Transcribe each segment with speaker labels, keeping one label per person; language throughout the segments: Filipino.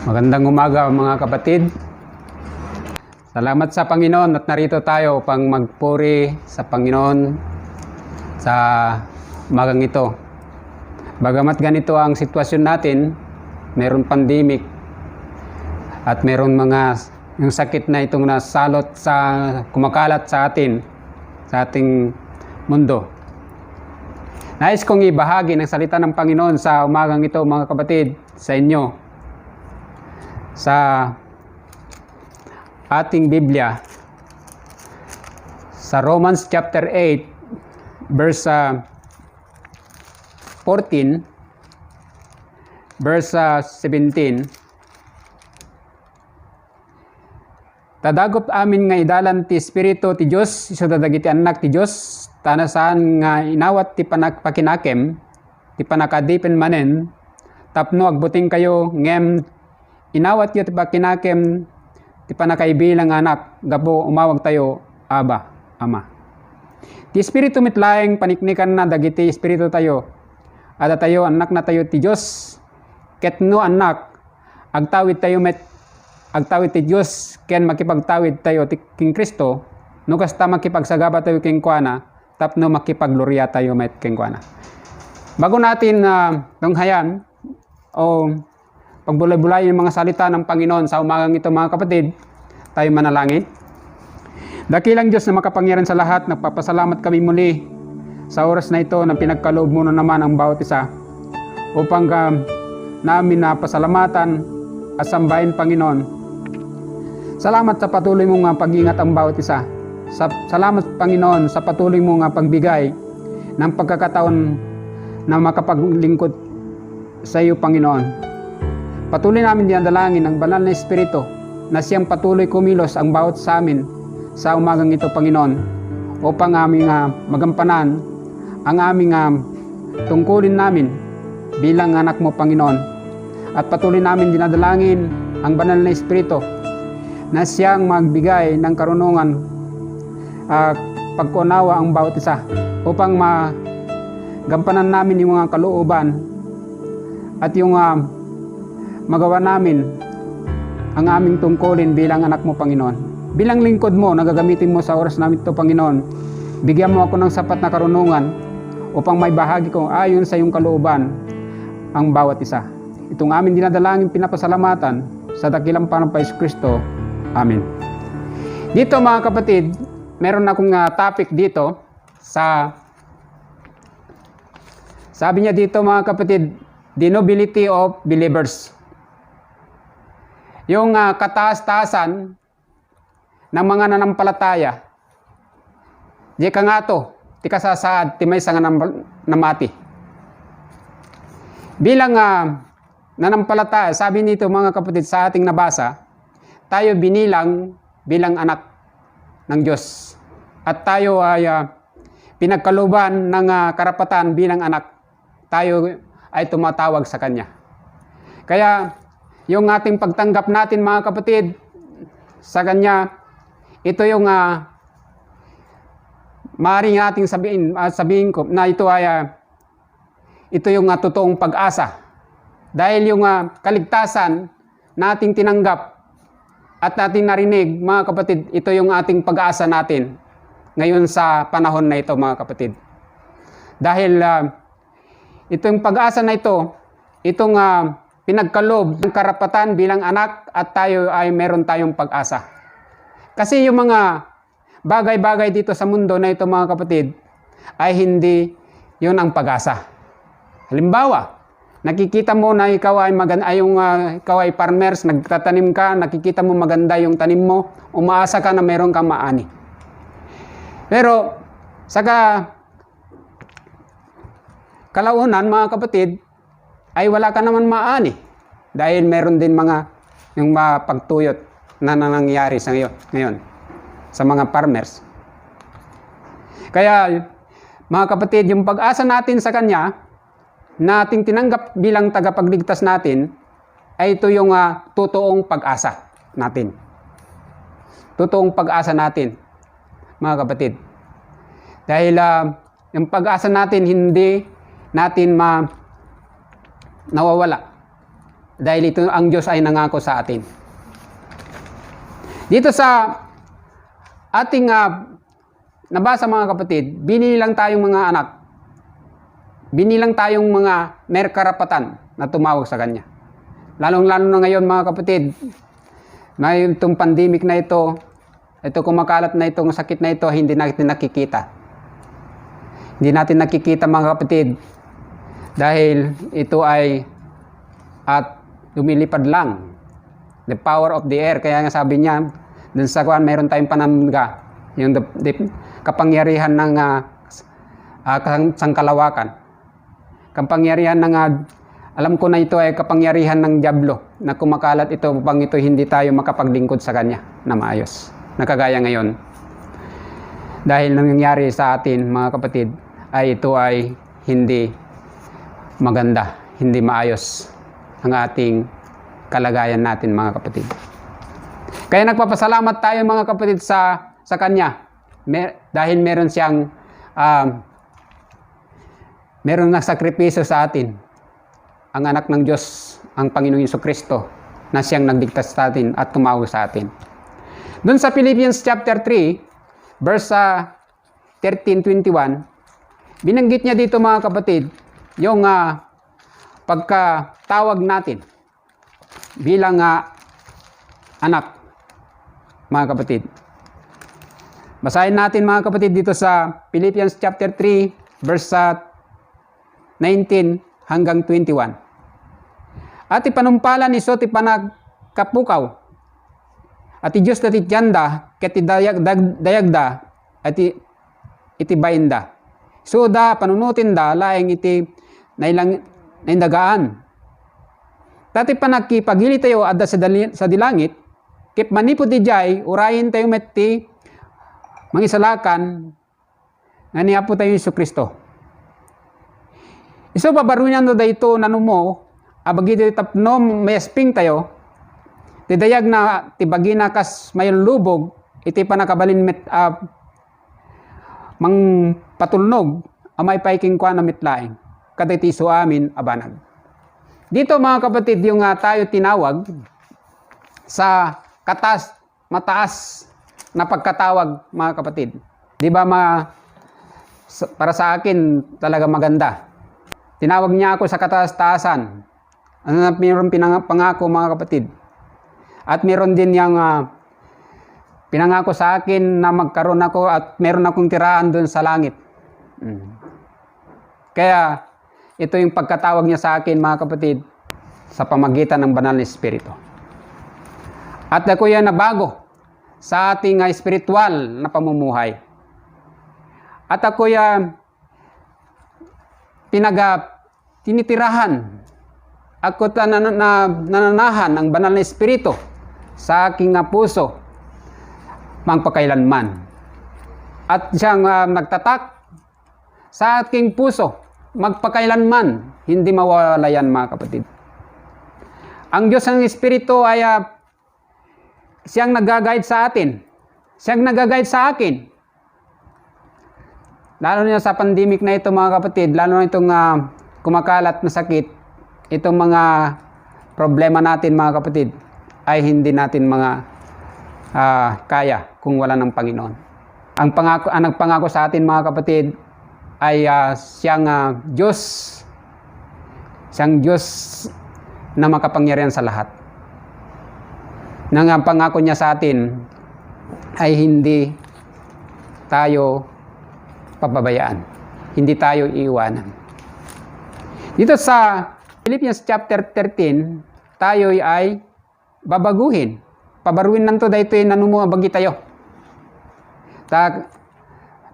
Speaker 1: Magandang umaga mga kapatid. Salamat sa Panginoon at narito tayo upang magpuri sa Panginoon sa umagang ito. Bagamat ganito ang sitwasyon natin, mayroon pandemic at mayroon yung sakit na itong nasalot sa kumakalat sa atin, sa ating mundo. Nais kong ibahagi ng salita ng Panginoon sa umagang ito mga kapatid sa inyo. Sa ating Biblia, sa Romans chapter 8, verse 14, verse 17. Tadagop amin nga idalan ti Espiritu ti Diyos, iso dadagiti anak ti Diyos, tanasaan nga inawat ti pakinakem, ti panakadipen manen, tapno agbuting kayo ngem inawat yo ti pakinakem, ti panakaibilang anak, gapo umawag tayo, Aba, Ama. Ti Espiritu mitlaeng paniknikan na dagiti Espiritu tayo, ada tayo anak na tayo ti Diyos, ket no anak, agtawid tayo agtawid ti Diyos, ken makipagtawid tayo ti king Kristo, no kasta makipagsagaba tayo king kuana, tapno makipaglorya tayo met king kuana. Bago natin tunghayan o pagbulay-bulay yung mga salita ng Panginoon sa umagang ito mga kapatid, tayo manalangin. Dakilang Diyos na makapangyarihan sa lahat, nagpapasalamat kami muli sa oras na ito na pinagkaloob mo na naman ang bawat isa upang namin na pasalamatan at sambahin Panginoon. Salamat sa patuloy mong pag-ingat ang bawat isa. Salamat Panginoon sa patuloy mong pagbigay ng pagkakataon na makapaglingkod sa iyo Panginoon. Patuloy namin dinadalangin ang banal na Espiritu na siyang patuloy kumilos ang bawat sa amin sa umagang ito, Panginoon, upang aming magampanan ang aming tungkulin namin bilang anak mo, Panginoon. At patuloy namin dinadalangin ang banal na Espiritu na siyang magbigay ng karunungan, pagkunawa ang bawat isa upang magampanan namin yung mga kalooban at yung magawa namin ang aming tungkulin bilang anak mo, Panginoon. Bilang lingkod mo, nagagamitin mo sa oras namin ito, Panginoon. Bigyan mo ako ng sapat na karunungan upang may bahagi ko ayon sa iyong kalooban ang bawat isa. Itong aming dinadalangin pinapasalamatan sa dakilang pangalan pa Hesus Kristo. Amen. Dito mga kapatid, meron akong topic dito sabi niya dito mga kapatid, the nobility of believers. Yung kataas-taasan ng mga nanampalataya. Di ka nga to, ti kasasaad, ti may nga namati. Bilang nanampalataya, sabi nito mga kapatid sa ating nabasa, tayo binilang bilang anak ng Diyos. At tayo ay pinagkaluban ng karapatan bilang anak. Tayo ay tumatawag sa Kanya. Kaya, yung ating pagtanggap natin mga kapatid sa Kanya, ito yung maaaring nating sabihin ko na ito yung totoong pag-asa. Dahil yung kaligtasan nating tinanggap at nating narinig mga kapatid, ito yung ating pag-asa natin ngayon sa panahon na ito mga kapatid. Dahil itong pag-asa na ito, itong pinagkaloob ng karapatan bilang anak at tayo ay meron tayong pag-asa. Kasi yung mga bagay-bagay dito sa mundo na ito mga kapatid ay hindi yun ang pag-asa. Halimbawa, nakikita mo na ikaw ay ikaw ay farmers, nagtatanim ka, nakikita mo maganda yung tanim mo, umaasa ka na meron kang maani. Pero sa kalaunan mga kapatid, ay wala ka naman maani dahil meron din yung pagtuyot na nangyayari sa ngayon sa mga farmers. Kaya mga kapatid, yung pag-asa natin sa Kanya na ating tinanggap bilang tagapagligtas natin ay ito yung totoong pag-asa natin. Totoong pag-asa natin mga kapatid. Dahil yung pag-asa natin hindi natin nawawala. Dahil ito ang Diyos ay nangako sa atin. Dito sa ating nabasa mga kapatid, binilang tayong mga anak. Binilang tayong mga may karapatan na tumawag sa Kanya. Lalong-lalo na ngayon mga kapatid, may itong pandemic na ito kumakalat na itong sakit na ito, hindi natin nakikita. Hindi natin nakikita mga kapatid dahil ito ay lumilipad lang. The power of the air. Kaya nga sabi niya, dun sa kuwan, mayroon tayong panamga. Yung kapangyarihan ng sangkalawakan. Kapangyarihan ng, alam ko na ito ay kapangyarihan ng dyablo na kumakalat ito upang ito hindi tayo makapaglingkod sa Kanya na maayos. Nakagaya ngayon. Dahil nangyayari sa atin mga kapatid, ay ito ay hindi maganda, hindi maayos ang ating kalagayan natin mga kapatid. Kaya nagpapasalamat tayo mga kapatid sa Kanya dahil meron siyang meron na sakripisyo sa atin, ang anak ng Diyos, ang Panginoong Jesucristo, na siyang nagligtas sa atin at tumawag sa atin. Doon sa Philippians chapter 3, verse 13-21, binanggit niya dito mga kapatid, yung pagkatawag natin bilang anak, mga kapatid. Basahin natin mga kapatid dito sa Philippians chapter 3, verse 19 hanggang 21. At ipanumpalan iso ti panagkapukaw. At Diyos na ti tiyanda, ket ti dayagda, at iti bainda. So da panunutin da, laeng iti naindagaan. Tati panagkipagili tayo adda sa dilangit, kip manipod di jay, urayin tayo metti, mangisalakan, nga niyapo tayo Jesucristo. Iso pabarunan do dayto nanumo, abagi di tapno mayasping tayo, ti dayag na ti bagina kas mayon lubog, iti panakabalin mang patulnog, amay paiking kwa na mitlaing, kada iti iso amin abanag. Dito mga kapatid, yung tayo tinawag sa mataas na pagkatawag mga kapatid. Di ba para sa akin talaga maganda. Tinawag niya ako sa kataas-taasan. Ano na mayroon pangako mga kapatid. At mayroon din yung pinangako sa akin na magkaroon ako at mayroon akong tirahan doon sa langit. Kaya ito yung pagkatawag niya sa akin mga kapatid sa pamagitan ng Banal na Espiritu. At ako yan nabago sa ating spiritual na pamumuhay. At ako yan tinitirahan. Ako nananahan ng Banal na Espiritu sa aking puso magpakailanman. At siyang nagtatak sa aking puso magpakailanman, hindi mawawala yan mga kapatid. Ang Diyos ng Espiritu ay siyang nag-guide sa atin. Siyang nag-guide sa akin. Lalo na sa pandemic na ito mga kapatid, lalo na itong kumakalat na sakit, itong mga problema natin mga kapatid, ay hindi natin kaya kung wala ng Panginoon. Ang nagpangako sa atin mga kapatid ay siyang Diyos. Siyang Diyos na makapangyarihan sa lahat. Nang ang pangako niya sa atin ay hindi tayo pababayaan. Hindi tayo iiwanan. Dito sa Philippians chapter 13, tayo ay babaguhin. Pabaruin nanto dayto nanumo bagi tayo.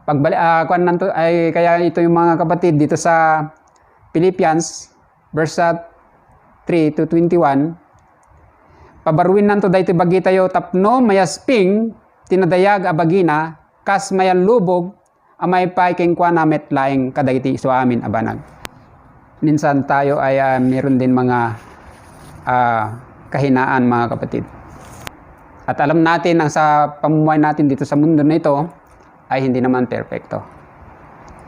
Speaker 1: Kuan nanto ay kaya ito yung mga kapatid dito sa Philippians verse 3-21. Pabaruin nanto dayto bagi tayo tapno mayasping tinadayag abagina kas mayan lubog amay paiking kwa na metlaing kadagiti iso amin abanag. Minsan tayo ay meron din mga kahinaan mga kapatid. At alam natin ang sa pamumuhay natin dito sa mundo na ito ay hindi naman perfecto.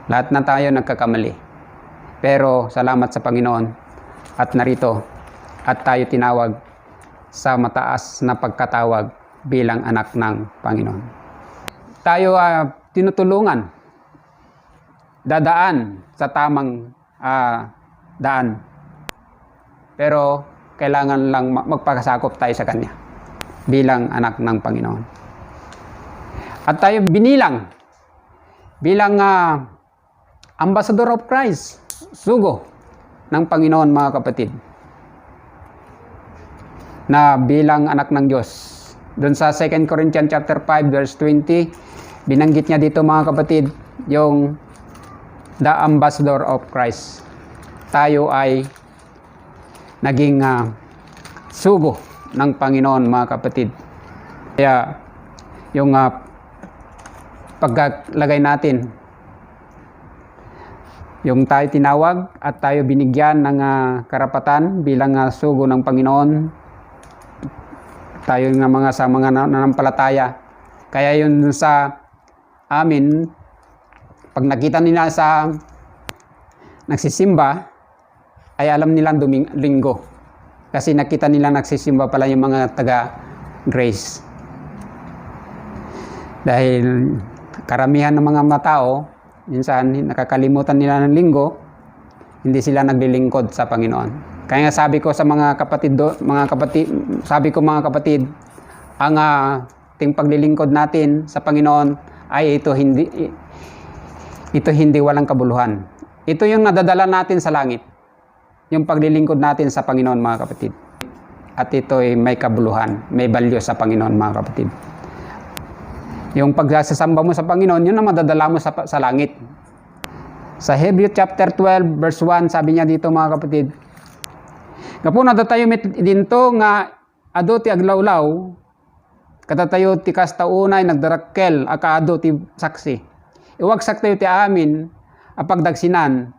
Speaker 1: Lahat na tayo nagkakamali. Pero salamat sa Panginoon at narito at tayo tinawag sa mataas na pagkatawag bilang anak ng Panginoon. Tayo tinutulungan, dadaan sa tamang daan. Pero kailangan lang magpakasakop tayo sa Kanya bilang anak ng Panginoon. At tayo binilang bilang ambassador of Christ, sugo ng Panginoon, mga kapatid, na bilang anak ng Diyos. Doon sa 2 Corinthians chapter 5 verse 20, binanggit niya dito, mga kapatid, yung the ambassador of Christ. Tayo ay naging sugo ng Panginoon, mga kapatid. Kaya yung paglalagay natin, yung tayo tinawag at tayo binigyan ng karapatan bilang sugo ng Panginoon, tayo nga sa mga nanampalataya. Kaya yun sa amin, pag nakita nila sa nagsisimba, ay alam nilang linggo. Kasi nakita nila nagsisimba pala yung mga taga-grace. Dahil karamihan ng mga tao, minsan nakakalimutan nila ng linggo, hindi sila naglilingkod sa Panginoon. Kaya nga sabi ko sa mga kapatid, mga kapatid, ang ting paglilingkod natin sa Panginoon ay ito hindi walang kabuluhan. Ito yung nadadala natin sa langit. Yung paglilingkod natin sa Panginoon, mga kapatid. At ito ay may kabuluhan, may value sa Panginoon, mga kapatid. Yung pagsasamba mo sa Panginoon, yun ang madadala mo sa langit. Sa Hebrews chapter 12 verse 1, sabi niya dito, mga kapatid, kapuna datayo met dinto nga ado ti aglawlaw, katatayo ti kastaunay nagdarakkel akaado ti saksi. Iwagsak tayo ti amin apagdagsinan,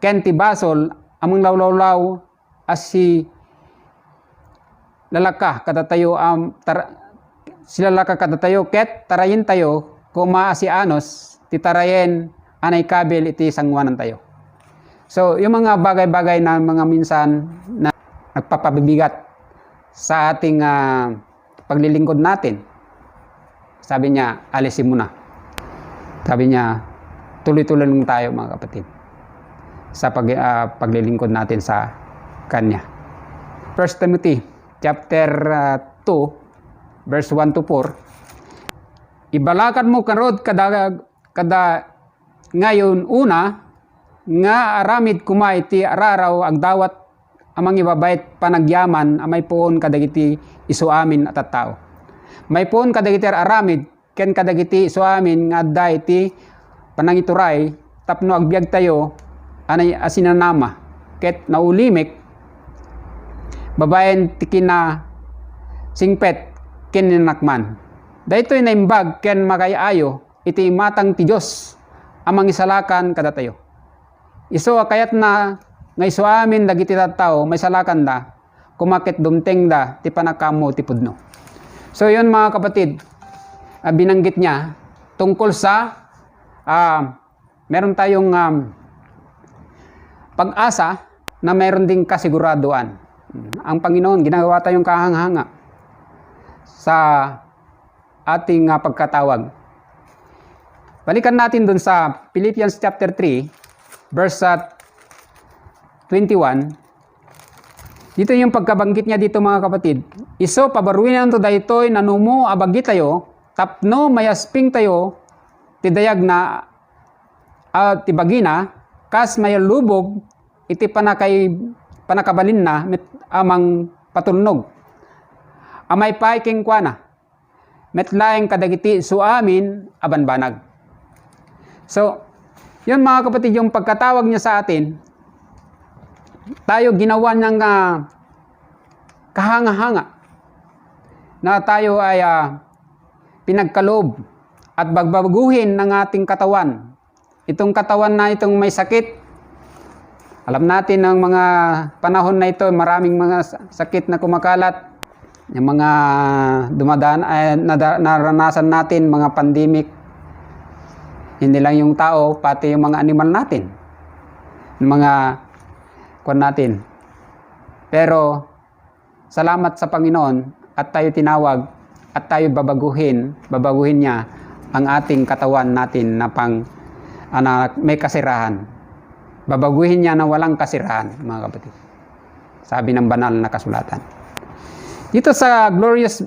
Speaker 1: ken ti basol amang lawlawlaw as si lalaka katatayo sila laka katatayo ket tarayin tayo kuma si anos ti tarayen anay kabel iti sangwanan tayo. So, yung mga bagay-bagay na mga minsan na nagpapabibigat sa ating paglilingkod natin, sabi niya, alisin mo na. Sabi niya, tuloy-tuloy lang tayo, mga kapatid, sa paglilingkod natin sa Kanya. 1 Timothy chapter 2 verse 1 to 4, ibalakan mo karod kada ngayon una nga aramid kumay ti araraw agdawat amang ibabait panagyaman amay poon kadagiti isuamin at tao. May poon kadagiti aramid ken kadagiti isuamin nga adda iti panangituray tapno agbiag tayo anay asinanama ket naulimik babaen ti kina singpet ken ninakman. Daytoy naimbag ken makayayo iti matang ti Dios amang isalakan kada tayo. Iso kayat na ngay suamin dagiti tattao may salakan da kumakit dumteng da ti panakamo ti pudno. So yun, mga kapatid, binanggit niya tungkol sa meron tayong pag-asa na meron ding kasiguraduan. Ang Panginoon ginagawa tayong kahanghanga sa ating pagkatawag. Balikan natin dun sa Philippians chapter 3 verse 21, dito yung pagkabanggit niya dito, mga kapatid. Iso pabaruin to daytoy nanumo abagi tayo, tapno mayasping tayo, tidayag na tibagina, kas mayalubog, iti panakabalin na, amang patulnog. Amay paiking kwa na, metlaeng kadagiti suamin abanbanag. So, yun, mga kapatid, yung pagkatawag niya sa atin, tayo ginawa ng kahanga-hanga na tayo ay pinagkaloob at bagbaguhin ng ating katawan. Itong katawan na itong may sakit, alam natin ng mga panahon na ito, maraming mga sakit na kumakalat, yung mga dumadaan ay naranasan natin, mga pandemic. Hindi lang yung tao, pati yung mga animal natin. Mga kwan natin. Pero salamat sa Panginoon at tayo tinawag at tayo babaguhin niya ang ating katawan natin na may kasirahan. Babaguhin niya na walang kasirahan, mga kapatid. Sabi ng banal na kasulatan. Dito sa glorious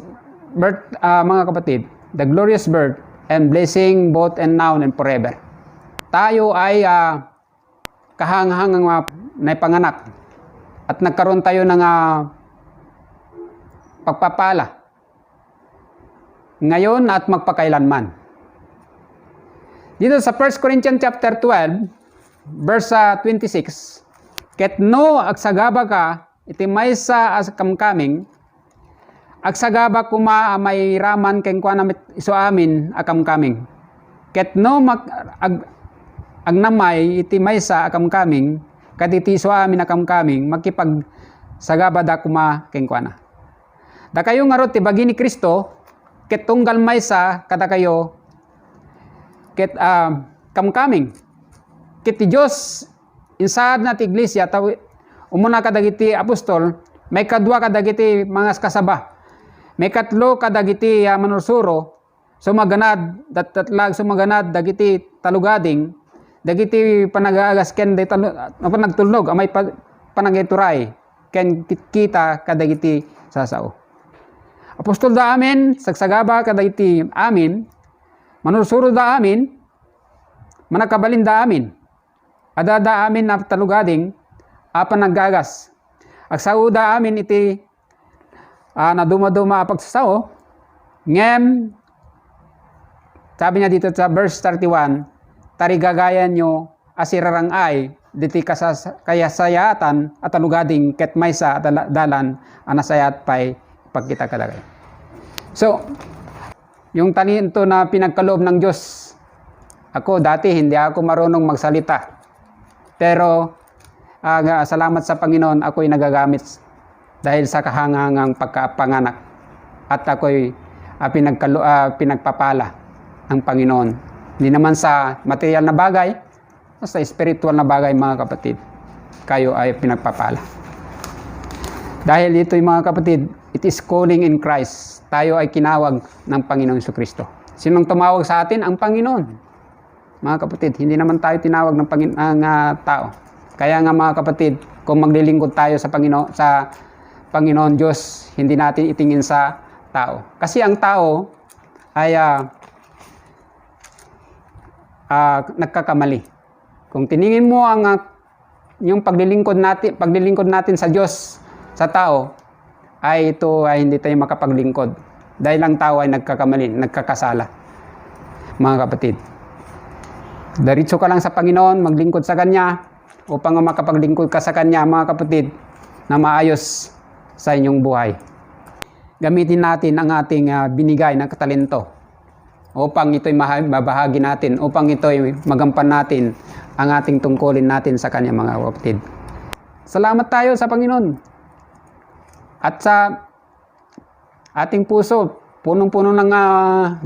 Speaker 1: birth, mga kapatid, the glorious birth and blessing both and now and forever. Tayo ay kahanghang na panganak at nagkaroon tayo ng pagpapala ngayon at magpakailanman. Dito sa 1 Corinthians chapter 12, verse 26, ket no agsagaba ka iti maysa as kamkaming, agsagaba kuma may raman ken kuana iso amin akamkaming. Ket no agnamay iti maysa akamkaming, kaditi iso amin akamkaming, makipag sagaba da kuma ken kuana. Da kayo ngarot ti bagi ni Kristo, ket tunggal maysa kada kayo ket kamkaming. Ket ti Dios insad na ti iglesia umuna kadagiti apostol, may kadwa kadagiti mga kasaba, may katlo kadagiti manursuro, sumaganad datlag sumaganad dagiti talugading, dagiti panagagas ken nagtulnog amay panagituray ken kita kadagiti sasao. Apostol da amin, sagsagaba kadagiti amin, manursuro da amin, manakabalin da amin, adada amin na talugading, apan naggagas. Agsao da amin iti na dumaduma pagsasao, ngem, sabi niya dito sa verse 31, tarigagayan nyo asirarang ay, diti kayasayatan at talugading ket maysa dalan anasayat pay pagkita kadagay. So, yung talento na pinagkaloob ng Diyos, ako dati hindi ako marunong magsalita. Pero salamat sa Panginoon, ako'y nagagamit dahil sa kahangangang pagkapanganak. At ako'y pinagpapala ng Panginoon. Hindi naman sa material na bagay, sa spiritual na bagay, mga kapatid. Kayo ay pinagpapala. Dahil ito'y mga kapatid, it is calling in Christ. Tayo ay kinawag ng Panginoong Jesucristo. Sinong tumawag sa atin? Ang Panginoon. Mga kapatid, hindi naman tayo tinawag ng tao. Kaya nga mga kapatid, kung maglilingkod tayo sa Panginoon Diyos, hindi natin itingin sa tao. Kasi ang tao ay nagkakamali. Kung tiningin mo yung paglilingkod natin sa Diyos, sa tao, ay ito ay hindi tayo makapaglingkod. Dahil ang tao ay nagkakamali, nagkakasala. Mga kapatid, diretso ka lang sa Panginoon, maglingkod sa Kanya, upang makapaglingkod ka sa Kanya, mga kapatid, na maayos sa inyong buhay. Gamitin natin ang ating binigay na katalento upang ito'y mabahagi natin, upang ito'y magampan natin ang ating tungkulin natin sa Kanya, mga kapatid. Salamat tayo sa Panginoon. At sa ating puso, punong-puno ng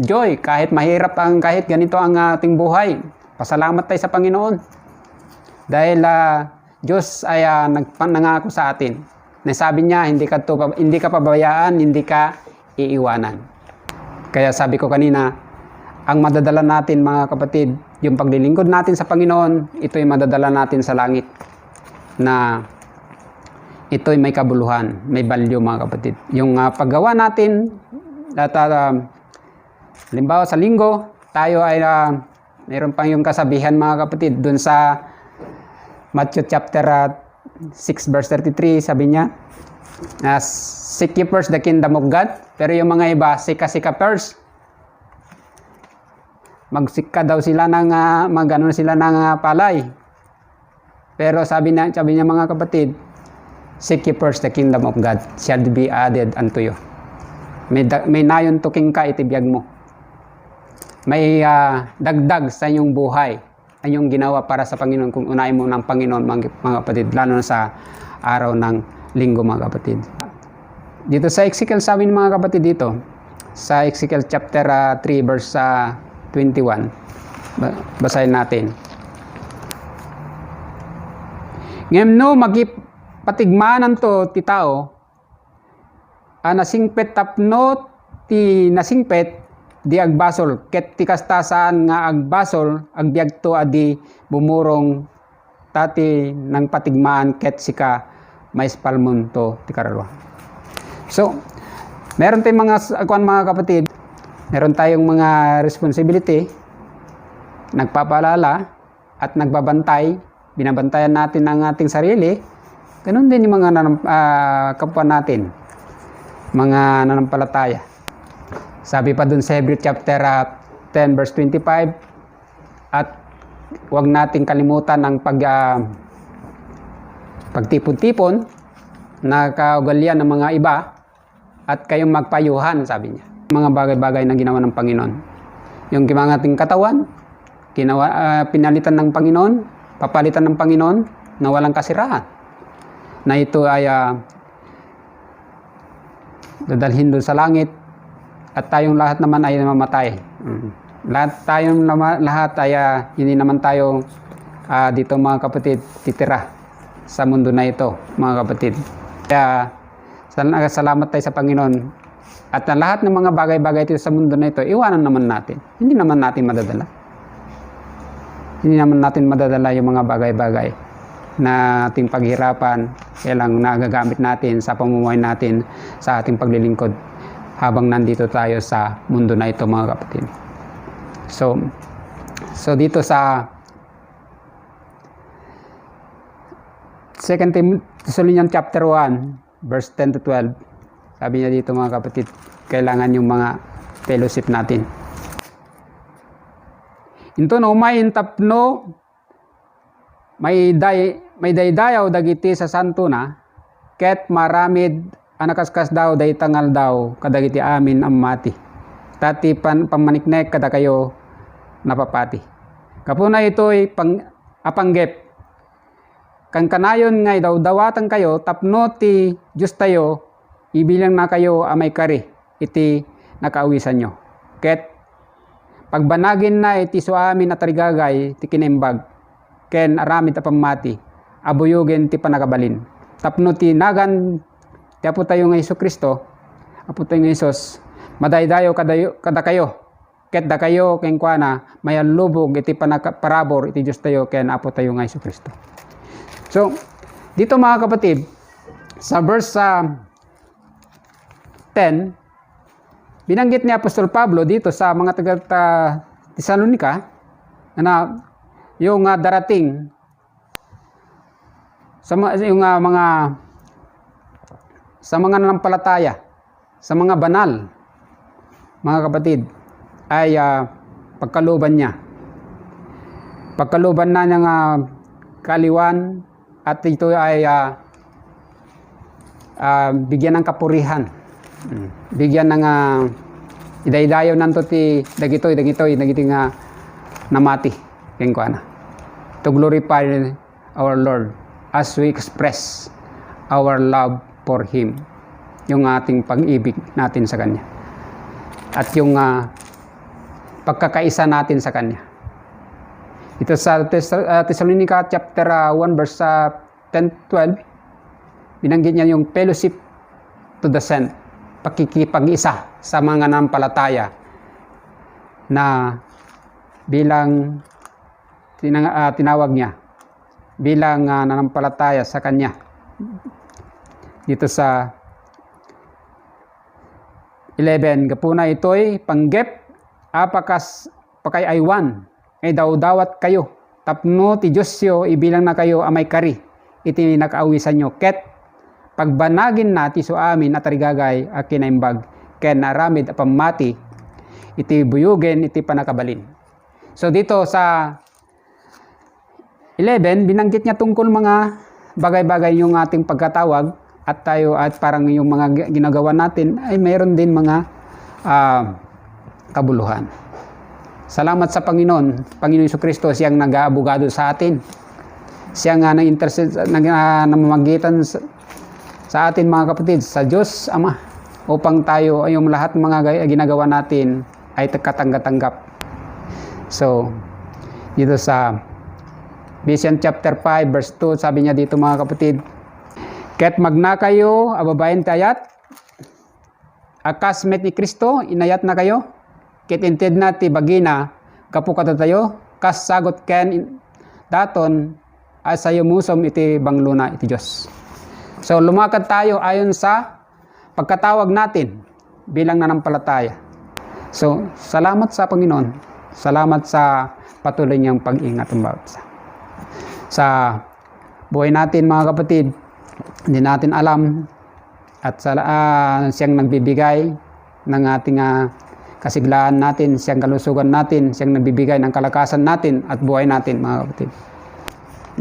Speaker 1: joy, kahit mahirap kahit ganito ang ating buhay. Pasalamat tayo sa Panginoon. Dahil Diyos ay nangako sa atin. Nasabi niya, hindi ka pabayaan, hindi ka iiwanan. Kaya sabi ko kanina, ang madadala natin, mga kapatid, yung paglilingkod natin sa Panginoon, ito'y madadala natin sa langit. Na ito'y may kabuluhan, may value, mga kapatid. Yung paggawa natin, halimbawa sa linggo, tayo ay mayroon pang yung kasabihan, mga kapatid, dun sa Matthew chapter 6 verse 33, sabi niya, seek ye first the kingdom of God. Pero yung mga iba, sika first. Magsika daw sila ng palay. Pero sabi niya, mga kapatid, seek ye first the kingdom of God, shall be added unto you. May nayon tuking ka itibiyag mo. May dagdag sa inyong buhay ang iyong ginawa para sa Panginoon kung unahin mo ng Panginoon, mga kapatid, lalo na sa araw ng linggo, mga kapatid. Dito sa Ezekiel, sabi ng mga kapatid dito, sa Ezekiel chapter 3 verse 21, basahin natin. Ngem no magipatigmanan to ti tao, nasingpet tapno ti nasingpet di agbasol ket ti kastasaan nga agbasol agbiagto adi bumurong tati ng patigmaan ket sika maispalmunto ti kararwa. So meron tayong mga kapatid, meron tayong mga responsibility, nagpapaalala at nagbabantay, binabantayan natin ang ating sarili. Ganun din yung mga kapwa natin, mga nanampalataya. Sabi pa dun sa Hebrew chapter 10 verse 25, at huwag nating kalimutan ang pagtipon-tipon na kaugalian ng mga iba at kayong magpayuhan, sabi niya. Mga bagay-bagay na ginawa ng Panginoon. Yung mga ating katawan, pinalitan ng Panginoon, papalitan ng Panginoon na walang kasiraan. Na ito ay dadalhin doon sa langit at tayong lahat naman ay mamatay. Lahat ay hindi naman tayo dito mga kapatid titira sa mundo na ito mga kapatid. Kaya salamat tayo sa Panginoon at lahat ng mga bagay-bagay dito sa mundo na ito iwanan naman natin. Hindi naman natin madadala. Hindi naman natin madadala yung mga bagay-bagay na ating paghirapan, kailang nagagamit natin sa pamumuhay natin sa ating paglilingkod habang nandito tayo sa mundo na ito mga kapatid. So dito sa 2 Thessalonians chapter 1 verse 10 to 12, sabi niya dito mga kapatid, kailangan yung mga fellowship natin. Ito no, may tapno, may daydayaw dagiti sa santo na, ket maramid anakaskas daw day tangal daw kadagiti amin amati. Tati pamaniknek kada kayo napapati. Kapuna ito'y apanggep. Kang kanayon ngay daw dawatan kayo, tapno ti Diyos tayo, ibilang na kayo amay kari, iti nakaawisan nyo. Ket pagbanagin na iti suamin at tarigagay ti kinembag, ken aramid apamati, abuyugen ti panagabalin. Tapno ti nagan, ti apo tayo ng Jesucristo, apo tayo ng Jesus, madaydayo kada kayo, ket da kayo ken kuana, mayalubog iti parabor iti Diyos tayo, ken apo tayo ng Jesucristo. So, dito mga kapatid, sa verse 10, binanggit ni Apostol Pablo dito sa mga taga-Tesalonika na yung darating sa mga nanampalataya, sa mga banal, mga kapatid, ay pagkaluban niya. Pagkaluban na niyang kaliwan at ito ay bigyan ng kapurihan. Bigyan ng idaydayo nanto ti dagitoy nga namati ken kuana to glorify our Lord as we express our love for Him, yung ating pag-ibig natin sa Kanya at yung pagkakaisa natin sa Kanya. Ito sa Thessalonica chapter 1 verse 10-12, binanggit niya yung fellowship to the saint, pakikipag-isa sa mga nanampalataya na bilang tinawag niya bilang nanampalataya sa Kanya. Dito sa 11, kapuna ito'y panggep apakas pakay aywan ay daw-dawat kayo, tapno ti Diyosyo ibilang na kayo amay kari, iti nakaawisan nyo, ket pagbanagin na ti suamin at tarigagay a kinaimbag, ken aramid apamati, iti buyugen iti panakabalin. So dito sa 11, binanggit niya tungkol mga bagay-bagay yung ating pagkatawag at tayo at parang yung mga ginagawa natin ay mayroon din mga kabuluhan. Salamat sa Panginoon Jesucristo, siyang nag-aabogado sa atin. Siya nga namamagitan sa atin mga kapatid, sa Diyos Ama, upang tayo ay yung lahat ng mga ginagawa natin ay katanggap-tanggap. So, dito sa Ephesians chapter 5 verse 2, sabi niya dito mga kapatid, ket magna kayo ababayen tayat, akasmet ni Kristo, inayat na kayo, kitinted na ti bagina, kapukata tayo, kas sagot ken daton, asayo musom iti bangluna iti Diyos. So lumakad tayo ayon sa pagkatawag natin bilang nanampalataya. So salamat sa Panginoon, salamat sa patuloy niyang pag-ingat ng bawat isa. Sa buhay natin mga kapatid, hindi natin alam at siyang nagbibigay ng ating kasiglahan natin, siyang kalusugan natin, siyang nagbibigay ng kalakasan natin at buhay natin mga kapatid.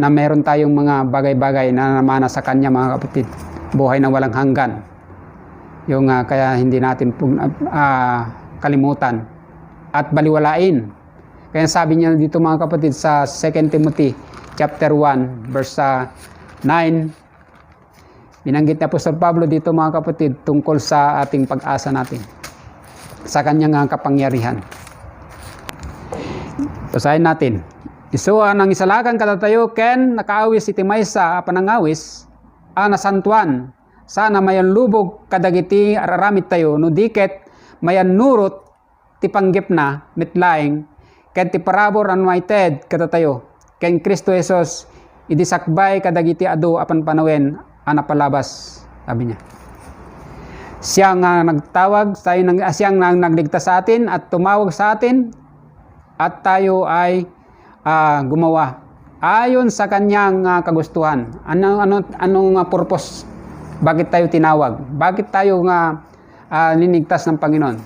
Speaker 1: Na meron tayong mga bagay-bagay na namana sa Kanya mga kapatid, buhay na walang hanggan. Yung kaya hindi natin kalimutan at baliwalain. Kaya sabi niya dito mga kapatid sa 2 Timothy chapter 1 verse 9, binanggit ni Apostol Pablo dito mga kapatid tungkol sa ating pag-asa natin sa kanyang kapangyarihan. Basahin natin. Isuwa ng isalakan katatayo ken nakaawis iti maysa panangawis nasantuan sana mayan lubog kadagiti araramid tayo no diket mayan nurot ti panggep na mitlaing ken ti parabor anwaited katatayo ken Kristo Jesus idisakbay kadagiti adu apan panawen anapalabas, sabi niya. Siyang nagtawag, siyang nagligtas sa atin at tumawag sa atin at tayo ay gumawa ayon sa kanyang kagustuhan. Anong purpose? Bakit tayo tinawag? Bakit tayo linigtas ng Panginoon?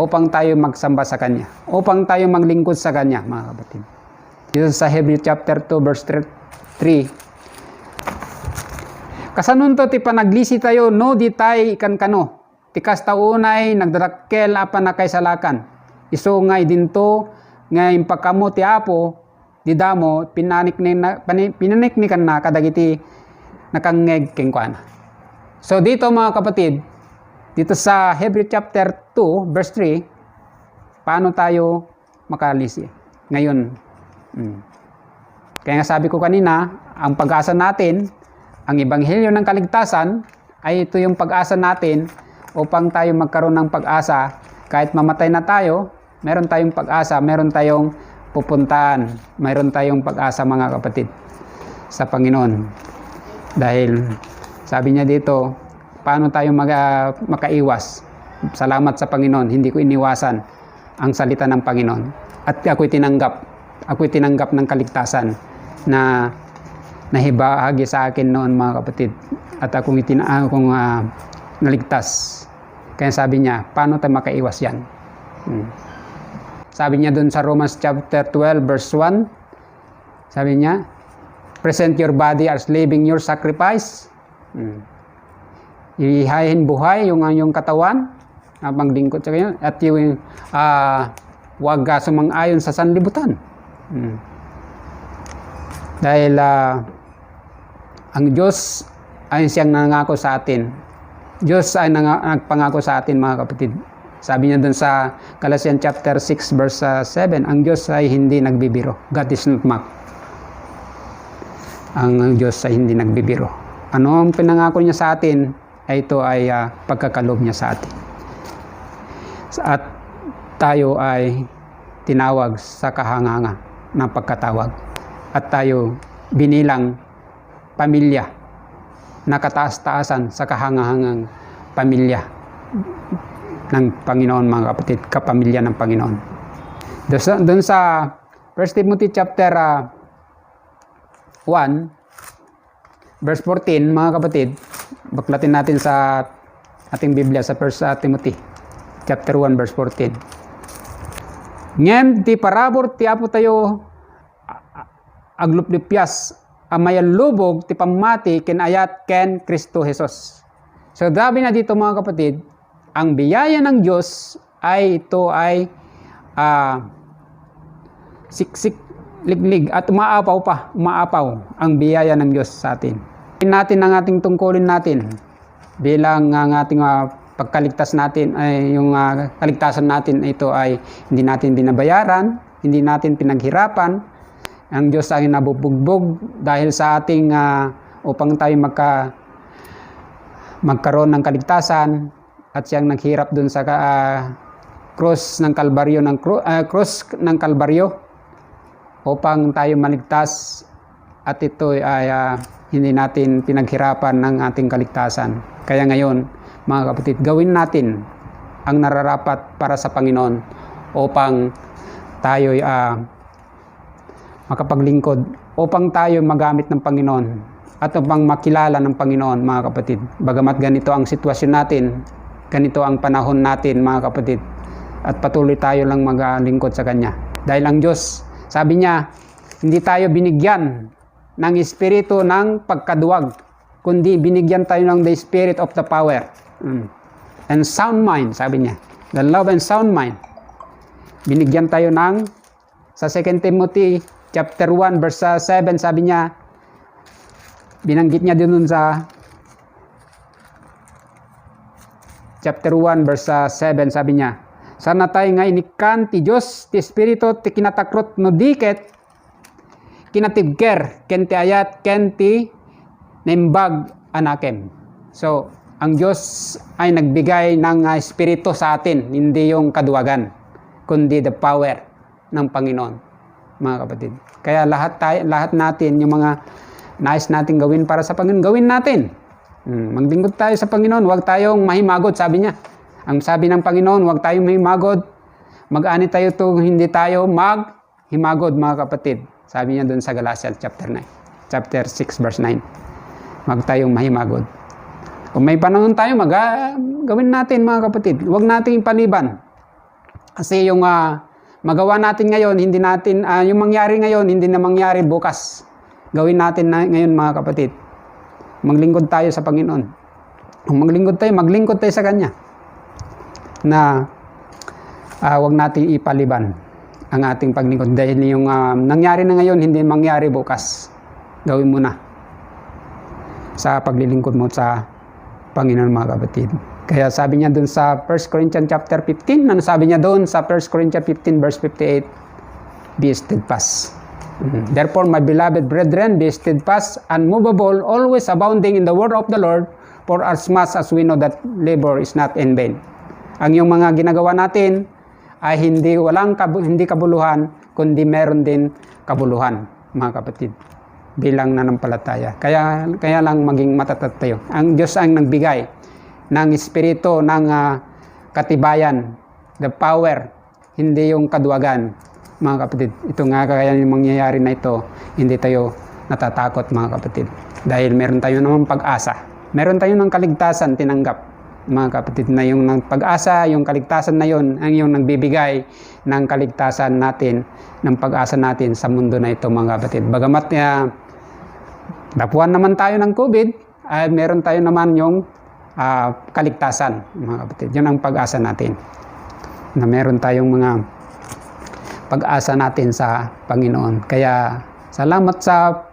Speaker 1: Upang tayo magsamba sa Kanya. Upang tayo maglingkod sa Kanya, mga kapatid. Dito sa Hebrews chapter 2 verse 3. Kasanunto ti panaglisi tayo no di tay ikan kano. Ti kastaunay nagdarakkel apan na kaysalakan. Iso ngay dinto ngay impakamo ti Apo di damo pinaniknikan na kadagiti nakangeg kengkuana. So dito mga kapatid, dito sa Hebrews chapter 2 verse 3, paano tayo makalisi ngayon? Kaya nga sabi ko kanina, ang pag-asa natin, ang ebanghelyo ng kaligtasan ay ito yung pag-asa natin upang tayo magkaroon ng pag-asa. Kahit mamatay na tayo, meron tayong pag-asa, meron tayong pupuntahan, meron tayong pag-asa mga kapatid sa Panginoon. Dahil sabi niya dito, paano tayo makaiwas? Salamat sa Panginoon, hindi ko iniwasan ang salita ng Panginoon. At ako'y tinanggap ng kaligtasan na nahibahagi sa akin noon mga kapatid. At akong naligtas. Kaya sabi niya, paano tayo makaiwas yan? Sabi niya dun sa Romans chapter 12 verse 1, sabi niya, present your body as living your sacrifice. Ihahin buhay yung katawan, maglingkod sa kanya, at yung wag sumang-ayon sa sanlibutan. Dahil ang Diyos ay siyang nangako sa atin. Diyos ay nagpangako sa atin mga kapatid. Sabi niya dun sa Galatians chapter 6 verse 7, ang Diyos ay hindi nagbibiro. God is not mocked. Ang Diyos ay hindi nagbibiro. Ano ang pinangako niya sa atin? Ito ay pagkakaloob niya sa atin. At tayo ay tinawag sa kahanganga ng pagkatawag. At tayo binilang pamilya na kataas-taasan sa kahangahangang pamilya ng Panginoon mga kapatid, kapamilya ng Panginoon. Doon sa 1 Timothy chapter 1 verse 14 mga kapatid, baklatin natin sa ating Biblia sa 1 Timothy chapter 1 verse 14. Ngem ti parabor ti Apo tayo agluplipyas amayan lubog ti pamati ken ayat ken Kristo Jesus. So sabi na dito mga kapatid, ang biyaya ng Diyos ay ito ay siksik, liglig at umaapaw ang biyaya ng Diyos sa atin. Natin ang ating tungkulin natin bilang ang ating pagkaligtas natin ay yung kaligtasan natin ito ay hindi natin binabayaran, hindi natin pinaghirapan. Ang Diyos ay nabubugbog dahil sa ating upang tayo magkaroon ng kaligtasan at siyang naghirap dun sa cross ng Kalbaryo upang tayo maligtas, at ito ay hindi natin pinaghirapan ng ating kaligtasan. Kaya ngayon, mga kapatid, gawin natin ang nararapat para sa Panginoon upang tayo makapaglingkod, upang tayo magamit ng Panginoon at upang makilala ng Panginoon, mga kapatid. Bagamat ganito ang sitwasyon natin, ganito ang panahon natin, mga kapatid, at patuloy tayo lang maglingkod sa Kanya. Dahil ang Diyos, sabi niya, hindi tayo binigyan ng espiritu ng pagkaduwag, kundi binigyan tayo ng the spirit of the power and sound mind, sabi niya. The love and sound mind. Binigyan tayo ng, sa 2 Timothy chapter 1 verse 7, sabi niya, binanggit niya dun sa chapter 1 verse 7, sabi niya, sana tayo nga inikan ti Diyos, ti Espiritu, ti kinatakrot no diket, kinatibker, ken ti ayat, ken ti nembag anakem. So, ang Diyos ay nagbigay ng Espiritu sa atin, hindi yung kaduwagan, kundi the power ng Panginoon, mga kapatid. Kaya lahat natin, yung mga nais natin gawin para sa Panginoon, gawin natin. Maglingkod tayo sa Panginoon, huwag tayong mahimagod, sabi niya. Ang sabi ng Panginoon, huwag tayong mahimagod, mag-ani tayo hindi tayo maghimagod, mga kapatid. Sabi niya doon sa Galatians chapter 6 verse 9. Huwag tayong mahimagod. Kung may panahon tayo, gawin natin, mga kapatid. Huwag nating ipaliban. Kasi yung magawa natin ngayon, hindi natin, yung mangyari ngayon, hindi na mangyari bukas. Gawin natin ngayon, mga kapatid. Maglingkod tayo sa Panginoon. Kung maglingkod tayo sa Kanya. Na huwag nating ipaliban ang ating paglingkod. Dahil yung nangyari na ngayon, hindi mangyari bukas. Gawin mo na sa paglilingkod mo sa Panginoon, mga kapatid. Kaya sabi niya doon sa 1 Corinthians chapter 15, ano sabi niya doon sa 1 Corinthians 15 verse 58, be steadfast. Therefore, my beloved brethren, be steadfast, unmovable, always abounding in the word of the Lord, for as much as we know that labor is not in vain. Ang yung mga ginagawa natin ay hindi kabuluhan, kundi meron din kabuluhan, mga kapatid, bilang nanampalataya. Kaya lang maging matatag tayo. Ang Diyos ang nagbigay ng espiritu ng katibayan, the power, hindi yung kaduwagan, mga kapatid. Ito nga kaya yung mangyayari na ito, hindi tayo natatakot, mga kapatid. Dahil meron tayo namang pag-asa. Meron tayo ng kaligtasan tinanggap, mga kapatid, na yung pag-asa, yung kaligtasan na yun, ang yung nagbibigay ng kaligtasan natin, ng pag-asa natin sa mundo na ito, mga kapatid. Bagamat napuan naman tayo ng COVID, ay meron tayo naman yung kaligtasan, mga kapatid. Yun ang pag-asa natin, na meron tayong mga pag-asa natin sa Panginoon. Kaya salamat sa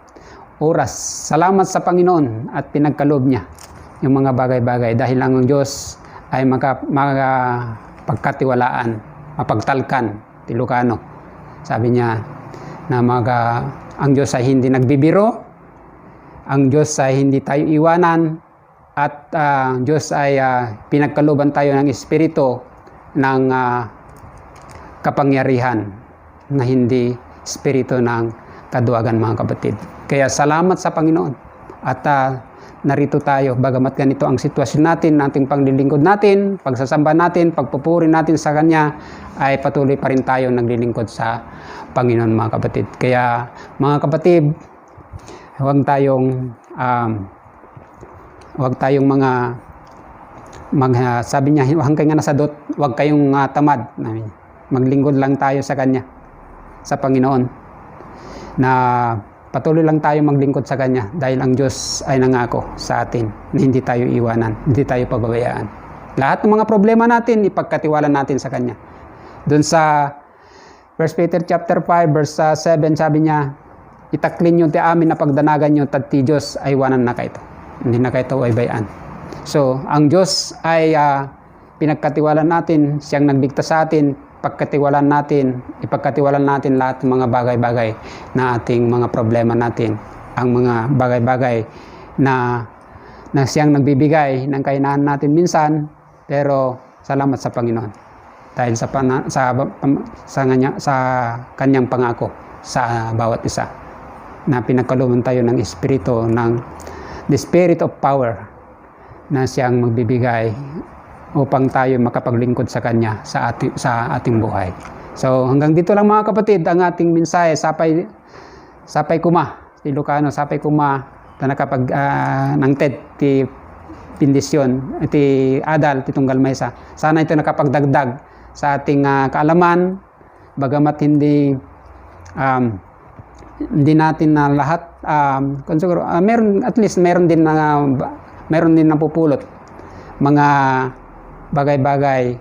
Speaker 1: oras, salamat sa Panginoon at pinagkaloob niya yung mga bagay-bagay, dahil ang Diyos ay pagkatiwalaan, mapagtalkan, Ilocano. Sabi niya na ang Diyos ay hindi nagbibiro, ang Diyos ay hindi tayo iwanan, at Diyos ay pinagkalooban tayo ng Espiritu ng kapangyarihan, na hindi Espiritu ng kaduwagan, mga kapatid. Kaya salamat sa Panginoon at narito tayo, bagamat ganito ang sitwasyon natin, ating panglilingkod natin, pagsasamba natin, pagpupuri natin sa Kanya, ay patuloy pa rin tayo naglilingkod sa Panginoon, mga kapatid. Kaya, mga kapatid, huwag tayong sabi niya, hanggang nga nasadot, huwag kayong tamad. Maglingkod lang tayo sa Kanya, sa Panginoon, na patuloy lang tayo maglingkod sa Kanya, dahil ang Diyos ay nangako sa atin na hindi tayo iwanan, hindi tayo pababayaan. Lahat ng mga problema natin, ipagkatiwala natin sa Kanya. Doon sa 1 Peter chapter 5 verse 7, sabi niya, itaklin nyo ti amin na pagdanagan nyo, tad ti Diyos ay wanan na kayo. Hindi na kayo ay bayaan. So, ang Diyos ay pinagkatiwala natin, siyang nagbigtas sa atin, ipagkatiwalaan natin lahat ng mga bagay-bagay na ating mga problema natin, ang mga bagay-bagay na siyang nagbibigay ng kahinaan natin minsan, Pero salamat sa Panginoon dahil sa kanyang pangako sa bawat isa na pinagkalooban tayo ng espiritu ng the spirit of power na siyang magbibigay upang tayo makapaglingkod sa kanya sa ating buhay. So hanggang dito lang mga kapatid ang ating mensahe. Sapay kuma ti Ilocano, sapay kuma na nakapag ng TED ti bendisyon ti adal ti tunggal maysa. Sana ito nakapagdagdag sa ating kaalaman, bagamat hindi natin na lahat siguro at least meron din napupulot mga bagay-bagay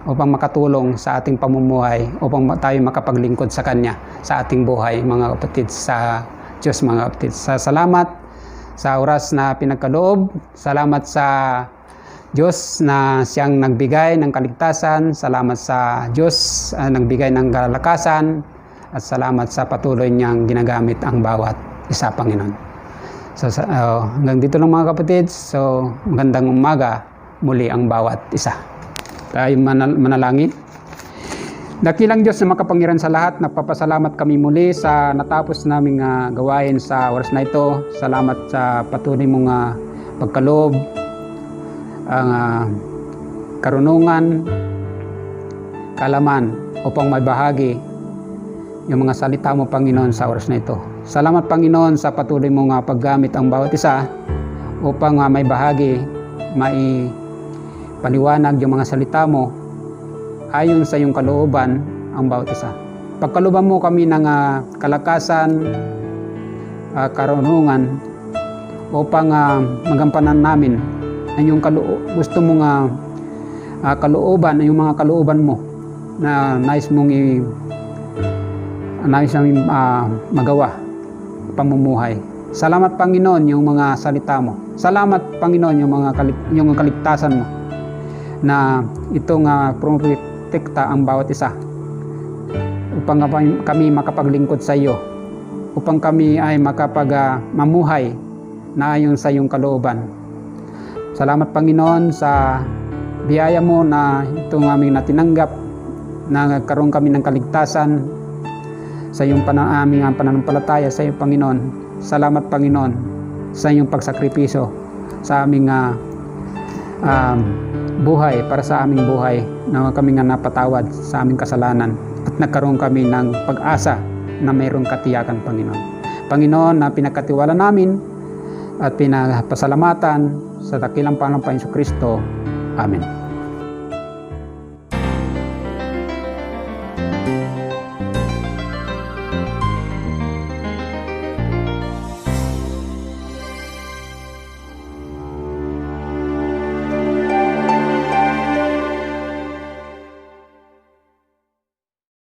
Speaker 1: upang makatulong sa ating pamumuhay, upang tayo makapaglingkod sa Kanya sa ating buhay, mga kapatid, sa Diyos, mga kapatid. Salamat sa oras na pinagkaloob. Salamat sa Diyos na siyang nagbigay ng kaligtasan. Salamat sa Diyos nagbigay ng kalakasan. At salamat sa patuloy niyang ginagamit ang bawat isa, Panginoon. So hanggang dito lang mga kapatid. So magandang umaga muli ang bawat isa. Tayo manalangin. Dakilang Diyos na makapangyarihan sa lahat, nagpapasalamat kami muli sa natapos naming gawain sa oras na ito. Salamat sa patuloy mong pagkaloob, ang karunungan, kaalaman upang may bahagi yung mga salita mo, Panginoon, sa oras na ito. Salamat, Panginoon, sa patuloy mong paggamit ang bawat isa upang may bahagi, may paliwanag yung mga salita mo ayon sa iyong kalooban ang bawat isa. Pagkalooban mo kami ng kalakasan, karunungan upang magampanan namin ang iyong gusto mong kalooban, yung mga kalooban mo na nais mong magawa pamumuhay. Salamat, Panginoon, yung mga salita mo. Salamat, Panginoon, yung kaligtasan mo na itong protekta ang bawat isa upang kami makapaglingkod sa iyo, upang kami ay mamuhay na ayon sa iyong kalooban. Salamat, Panginoon, sa biyaya mo na itong aming natinanggap, na nagkaroon kami ng kaligtasan sa iyong aming pananampalataya sa iyo, Panginoon. Salamat, Panginoon, sa iyong pagsakripisyo sa aming buhay, para sa aming buhay, na kami napatawad sa aming kasalanan at nagkaroon kami ng pag-asa na mayroong katiyakan, Panginoon. Panginoon, na pinagkatiwala namin at pinapasalamatan sa dakilang Panginoon Kristo. Amen.